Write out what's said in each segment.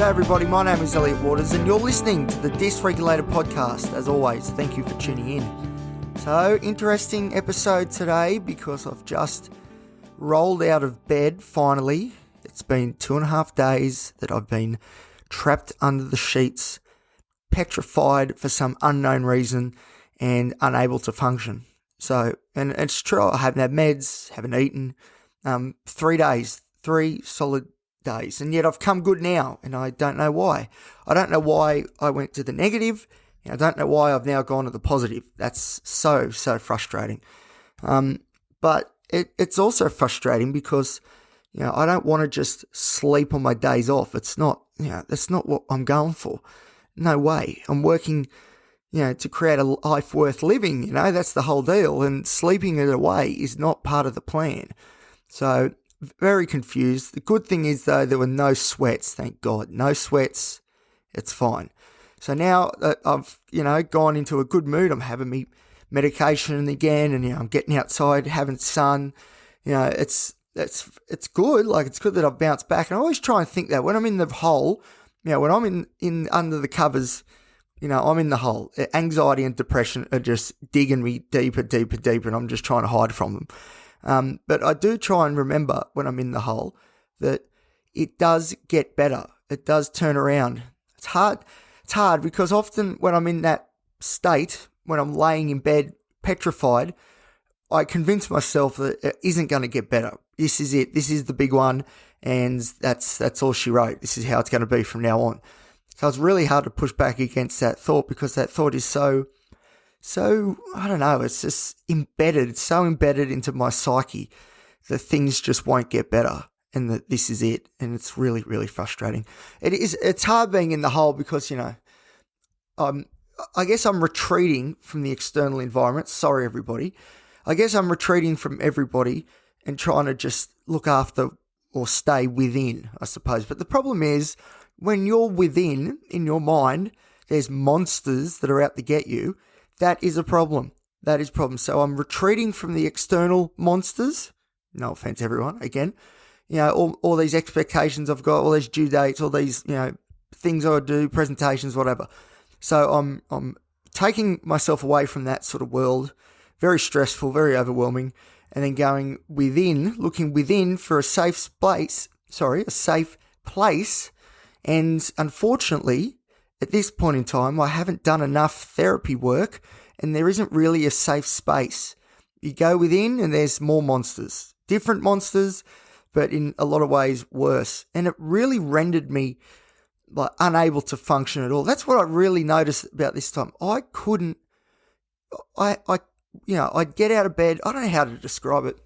G'day everybody, my name is Elliot Waters and you're listening to the Dysregulated Podcast. As always, thank you for tuning in. So, interesting episode today because I've just rolled out of bed finally. It's been 2.5 days that I've been trapped under the sheets, petrified for some unknown reason and unable to function. So, and it's true, I haven't had meds, haven't eaten, 3 days, 3 solid days, and yet I've come good now, and I don't know why. I don't know why I went to the negative, and I don't know why I've now gone to the positive. That's so frustrating. But it's also frustrating because, I don't want to just sleep on my days off. It's not, that's not what I'm going for. No way. I'm working, to create a life worth living, that's the whole deal, and sleeping it away is not part of the plan. So, very confused. The good thing is, though, there were no sweats, thank God. No sweats. It's fine. So now that I've, gone into a good mood, I'm having me medication again, and, I'm getting outside, having sun. It's good. Like, it's good that I've bounced back. And I always try and think that when I'm in the hole, when I'm in under the covers, I'm in the hole. Anxiety and depression are just digging me deeper, and I'm just trying to hide from them. But I do try and remember when I'm in the hole that it does get better. It does turn around. It's hard because often when I'm in that state, when I'm laying in bed petrified, I convince myself that it isn't going to get better. This is it. This is the big one. And that's all she wrote. This is how it's going to be from now on. So it's really hard to push back against that thought because that thought is so, I don't know, it's just embedded. It's so embedded into my psyche that things just won't get better and that this is it. And it's really, really frustrating. It's hard being in the hole because, I guess I'm retreating from the external environment. Sorry, everybody. I guess I'm retreating from everybody and trying to just look after or stay within, I suppose. But the problem is when you're within, in your mind, there's monsters that are out to get you. That is a problem. That is a problem. So I'm retreating from the external monsters. No offense, everyone. Again, all these expectations I've got, all these due dates, all these, things I do, presentations, whatever. So I'm taking myself away from that sort of world. Very stressful, very overwhelming. And then going within, looking within for a safe place. And unfortunately, at this point in time, I haven't done enough therapy work and there isn't really a safe space. You go within and there's more monsters, different monsters, but in a lot of ways worse. And it really rendered me unable to function at all. That's what I really noticed about this time. I'd get out of bed. I don't know how to describe it.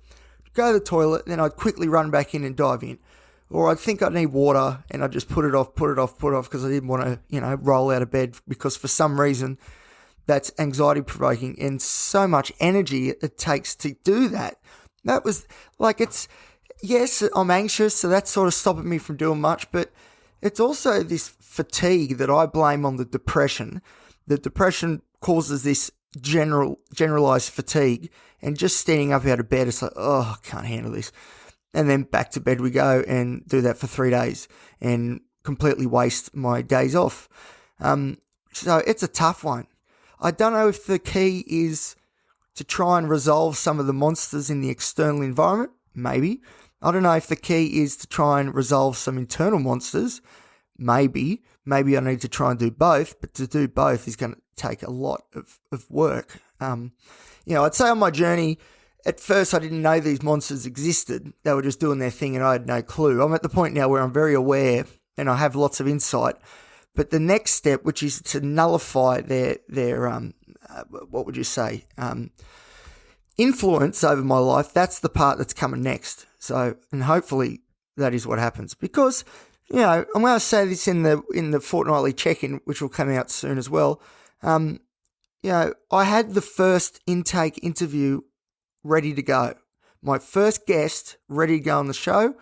Go to the toilet, then I'd quickly run back in and dive in. Or I'd think I'd need water and I'd just put it off because I didn't want to, roll out of bed because for some reason that's anxiety provoking and so much energy it takes to do that. That was like, yes, I'm anxious, so that's sort of stopping me from doing much, but it's also this fatigue that I blame on the depression. The depression causes this generalized fatigue and just standing up out of bed, it's like, oh, I can't handle this. And then back to bed we go and do that for 3 days and completely waste my days off. So it's a tough one. I don't know if the key is to try and resolve some of the monsters in the external environment. Maybe. I don't know if the key is to try and resolve some internal monsters. Maybe. Maybe I need to try and do both, but to do both is going to take a lot of work. I'd say on my journey, at first, I didn't know these monsters existed. They were just doing their thing and I had no clue. I'm at the point now where I'm very aware and I have lots of insight. But the next step, which is to nullify their what would you say, influence over my life, that's the part that's coming next. So, and hopefully that is what happens. Because, I'm going to say this in the fortnightly check-in, which will come out soon as well. I had the first intake interview ready to go. My first guest ready to go on the show.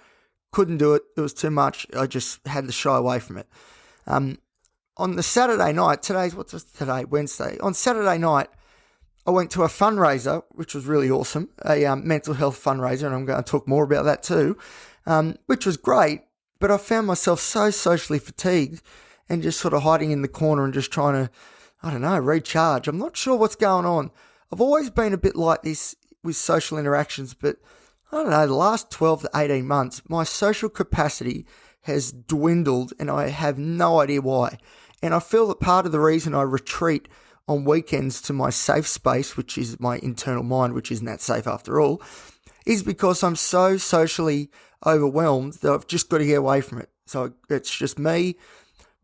Couldn't do it. It was too much. I just had to shy away from it. On the Saturday night, what's today? Wednesday. On Saturday night, I went to a fundraiser, which was really awesome, a mental health fundraiser, and I'm going to talk more about that too, which was great. but I found myself so socially fatigued and just sort of hiding in the corner and just trying to, I don't know, recharge. I'm not sure what's going on. I've always been a bit like this with social interactions, but I don't know, the last 12 to 18 months, my social capacity has dwindled and I have no idea why. And I feel that part of the reason I retreat on weekends to my safe space, which is my internal mind, which isn't that safe after all, is because I'm so socially overwhelmed that I've just got to get away from it. So it's just me,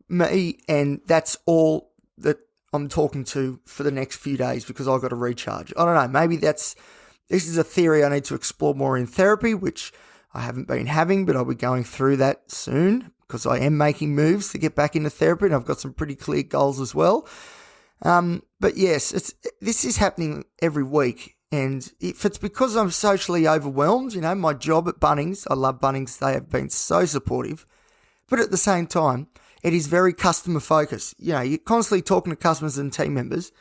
and that's all that I'm talking to for the next few days because I've got to recharge. I don't know, maybe this is a theory I need to explore more in therapy, which I haven't been having, but I'll be going through that soon because I am making moves to get back into therapy and I've got some pretty clear goals as well. But yes, this is happening every week. And if it's because I'm socially overwhelmed, my job at Bunnings, I love Bunnings, they have been so supportive. But at the same time, it is very customer focused. You're constantly talking to customers and team members.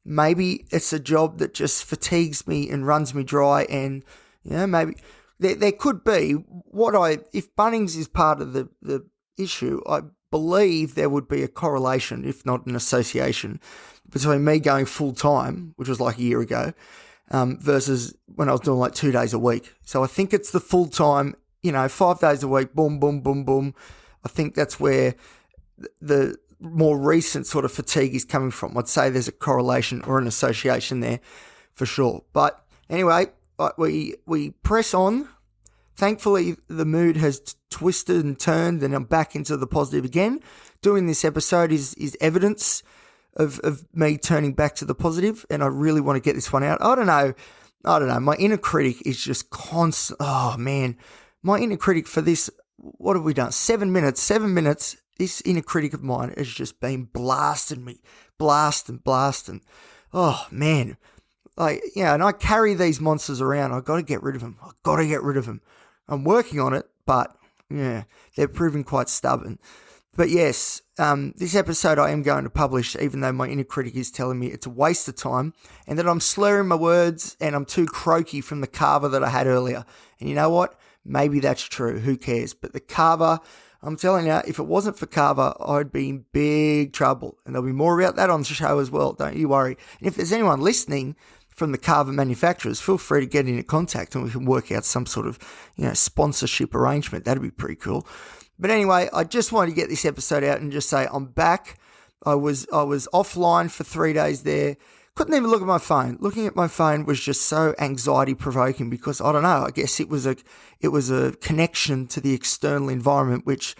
Maybe it's a job that just fatigues me and runs me dry. And, maybe there could be if Bunnings is part of the issue, I believe there would be a correlation, if not an association, between me going full time, which was like a year ago, versus when I was doing like 2 days a week. So I think it's the full time, 5 days a week, boom, boom, boom, boom. I think that's where the more recent sort of fatigue is coming from. I'd say there's a correlation or an association there for sure. But anyway, we press on. Thankfully, the mood has twisted and turned and I'm back into the positive again. Doing this episode is evidence of me turning back to the positive, and I really want to get this one out. I don't know. My inner critic is just constant. Oh, man. My inner critic for this, what have we done? 7 minutes. This inner critic of mine has just been blasting me. Blasting. Oh, man. And I carry these monsters around. I've got to get rid of them. I'm working on it, but, they're proving quite stubborn. But yes, this episode I am going to publish, even though my inner critic is telling me it's a waste of time and that I'm slurring my words and I'm too croaky from the carver that I had earlier. And you know what? Maybe that's true. Who cares? But the carver, I'm telling you, if it wasn't for carver, I'd be in big trouble. And there'll be more about that on the show as well. Don't you worry. And if there's anyone listening from the carver manufacturers, feel free to get into contact and we can work out some sort of, sponsorship arrangement. That'd be pretty cool. But anyway, I just wanted to get this episode out and just say I'm back. I was offline for 3 days there. Couldn't even look at my phone. Looking at my phone was just so anxiety provoking because I don't know. I guess it was a connection to the external environment, which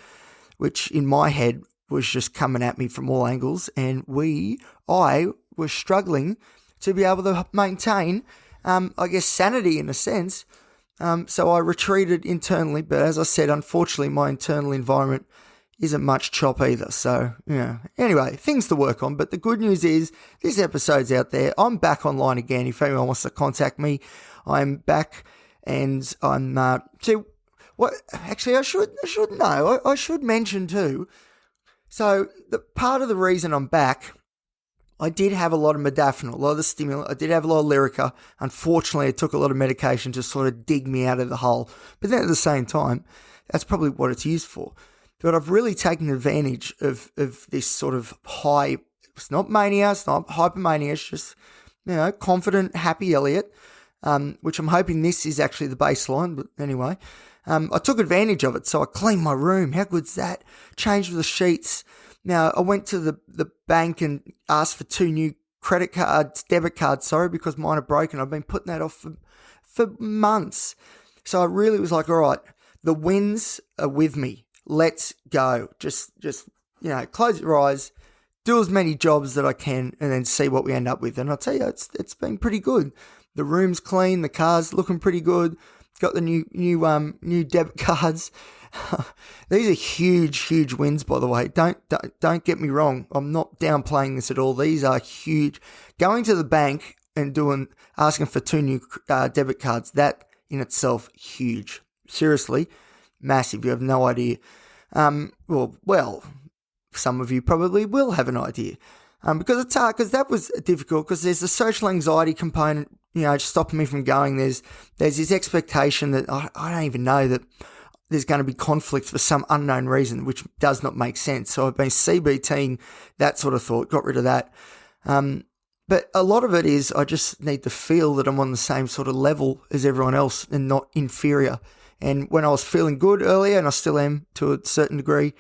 in my head was just coming at me from all angles, and I was struggling to be able to maintain, sanity in a sense. So I retreated internally, but as I said, unfortunately, my internal environment isn't much chop either. So, anyway, things to work on. But the good news is this episode's out there. I'm back online again. If anyone wants to contact me, I'm back and I'm, actually, I should know. I should mention too. So the part of the reason I'm back, I did have a lot of modafinil, a lot of the stimulant. I did have a lot of Lyrica. Unfortunately, it took a lot of medication to sort of dig me out of the hole. But then at the same time, that's probably what it's used for. But I've really taken advantage of this sort of high, it's not mania, it's not hypomania, it's just, confident, happy Elliot, which I'm hoping this is actually the baseline. But anyway, I took advantage of it. So I cleaned my room. How good's that? Changed the sheets. Now, I went to the bank and asked for 2 new debit cards, because mine are broken. I've been putting that off for months. So I really was like, all right, the wins are with me. Let's go. Just close your eyes, do as many jobs that I can, and then see what we end up with. And I'll tell you, it's been pretty good. The room's clean, the car's looking pretty good. Got the new debit cards. These are huge wins, by the way. Don't get me wrong. I'm not downplaying this at all. These are huge. Going to the bank and asking for 2 new debit cards, that in itself, huge. Seriously, massive. You have no idea. Well, some of you probably will have an idea. Because it's hard, because that was difficult, because there's a social anxiety component, stopping me from going. There's this expectation that I don't even know that there's going to be conflict for some unknown reason, which does not make sense. So I've been CBTing that sort of thought, got rid of that. But a lot of it is I just need to feel that I'm on the same sort of level as everyone else and not inferior. And when I was feeling good earlier, and I still am to a certain degree,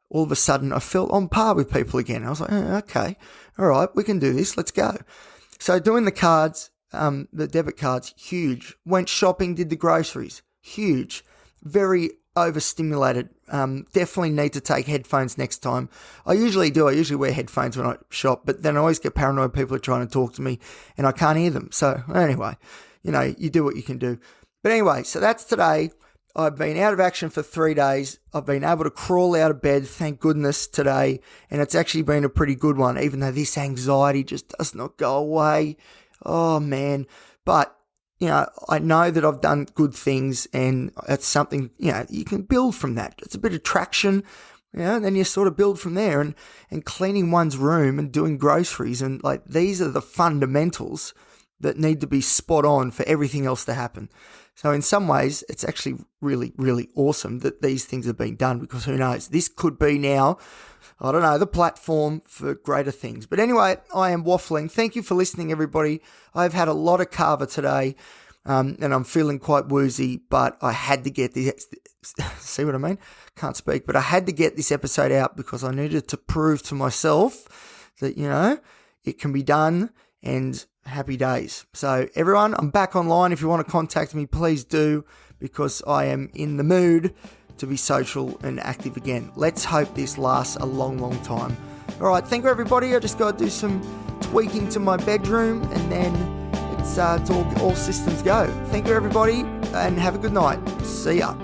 all of a sudden I felt on par with people again. I was like, okay, all right, we can do this. Let's go. So doing the cards, the debit cards, huge. Went shopping, did the groceries, huge. Very overstimulated. Definitely need to take headphones next time. I usually do. I usually wear headphones when I shop, but then I always get paranoid people are trying to talk to me and I can't hear them. So anyway, you do what you can do. But anyway, so that's today. I've been out of action for 3 days. I've been able to crawl out of bed, thank goodness, today. And it's actually been a pretty good one, even though this anxiety just does not go away. Oh, man. But, I know that I've done good things, and it's something, you can build from that. It's a bit of traction, and then you sort of build from there. And cleaning one's room and doing groceries, and these are the fundamentals that need to be spot on for everything else to happen. So in some ways, it's actually really, really awesome that these things have been done, because who knows, this could be now, I don't know, the platform for greater things. But anyway, I am waffling. Thank you for listening, everybody. I've had a lot of kava today, and I'm feeling quite woozy, but I had to get this, see what I mean? Can't speak, but I had to get this episode out because I needed to prove to myself that, it can be done, and happy days. So everyone, I'm back online. If you want to contact me, please do, because I am in the mood to be social and active again. Let's hope this lasts a long, long time. All right, thank you, everybody. I just got to do some tweaking to my bedroom, and then it's all systems go. Thank you, everybody, and have a good night. See ya.